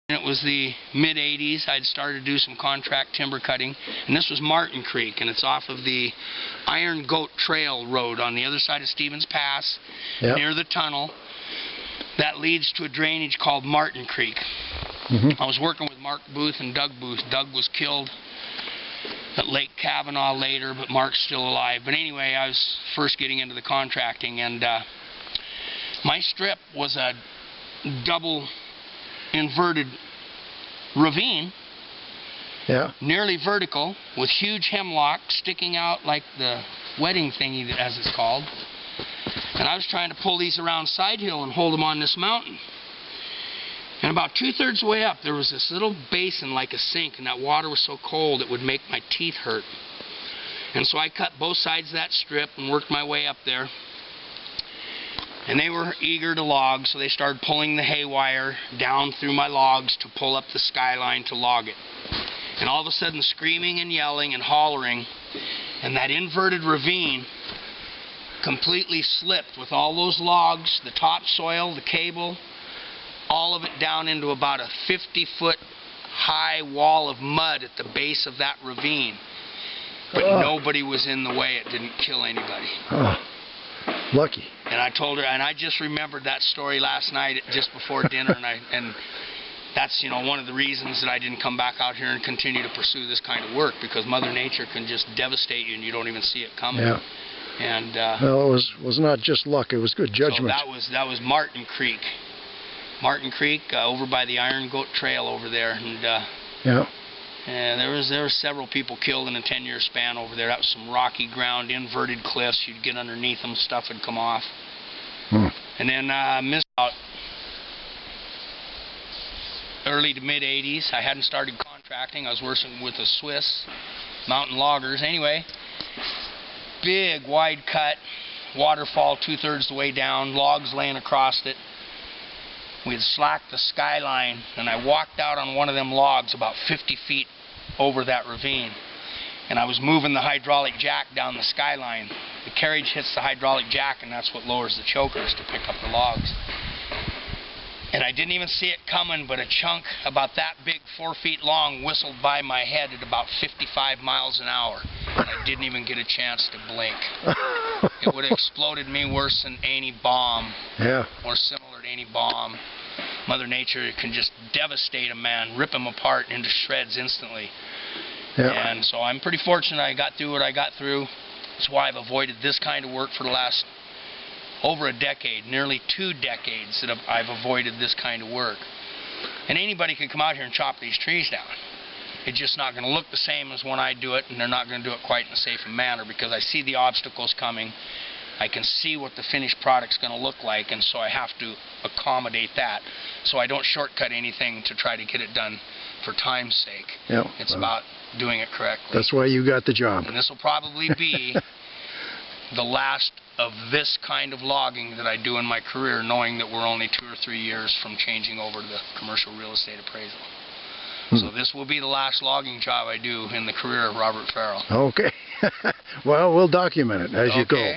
It was the mid-'80s. I'd started to do some contract timber cutting, and this was Martin Creek, and it's off of the Iron Goat Trail Road on the other side of Stevens Pass, near the tunnel that leads to a drainage called Martin Creek. I was working with Mark Booth and Doug Booth. Doug was killed at Lake Kavanaugh later, but Mark's still alive. But anyway, I was first getting into the contracting, and my strip was a double inverted ravine, nearly vertical, with huge hemlock sticking out like the wedding thingy, as it's called. And I was trying to pull these around side hill and hold them on this mountain. And about 2/3 way up, there was this little basin like a sink, and that water was so cold it would make my teeth hurt. And so I cut both sides of that strip and worked my way up there. And they were eager to log, so they started pulling the hay wire down through my logs to pull up the skyline to log it. And all of a sudden, screaming and yelling and hollering, and that inverted ravine completely slipped with all those logs, the topsoil, the cable, all of it down into about a 50-foot high wall of mud at the base of that ravine. But nobody was in the way. It didn't kill anybody. Lucky. And I told her, and I just remembered that story last night just before dinner, and that's, you know, one of the reasons that I didn't come back out here and continue to pursue this kind of work, because Mother Nature can just devastate you and you don't even see it coming. And well, it was not just luck; it was good judgment. So that was Martin Creek. Martin Creek, over by the Iron Goat Trail over there, and and there were several people killed in a 10-year span over there. That was some rocky ground, inverted cliffs. You'd get underneath them, stuff would come off. And then missed out early to mid-'80s. I hadn't started contracting. I was working with the Swiss mountain loggers. Anyway, big wide cut waterfall 2/3 the way down, logs laying across it. We had slacked the skyline, and I walked out on one of them logs about 50 feet over that ravine, and I was moving the hydraulic jack down the skyline. The carriage hits the hydraulic jack, and that's what lowers the chokers to pick up the logs. And I didn't even see it coming, but a chunk about that big, 4 feet long, whistled by my head at about 55 miles an hour. And I didn't even get a chance to blink. It would have exploded me worse than any bomb, or similar to any bomb. Mother Nature can just devastate a man, rip him apart into shreds instantly. And so I'm pretty fortunate I got through what I got through. That's why I've avoided this kind of work for the last over a decade, nearly 2 decades that I've avoided this kind of work. And anybody could come out here and chop these trees down. It's just not going to look the same as when I do it, and they're not going to do it quite in a safe manner, because I see the obstacles coming. I can see what the finished product's going to look like, and so I have to accommodate that. So I don't shortcut anything to try to get it done for time's sake. It's about doing it correctly. That's why you got the job. And this will probably be the last of this kind of logging that I do in my career, knowing that we're only 2 or 3 years from changing over to the commercial real estate appraisal. So this will be the last logging job I do in the career of Robert Ferrel. Okay. Well, we'll document it as you go.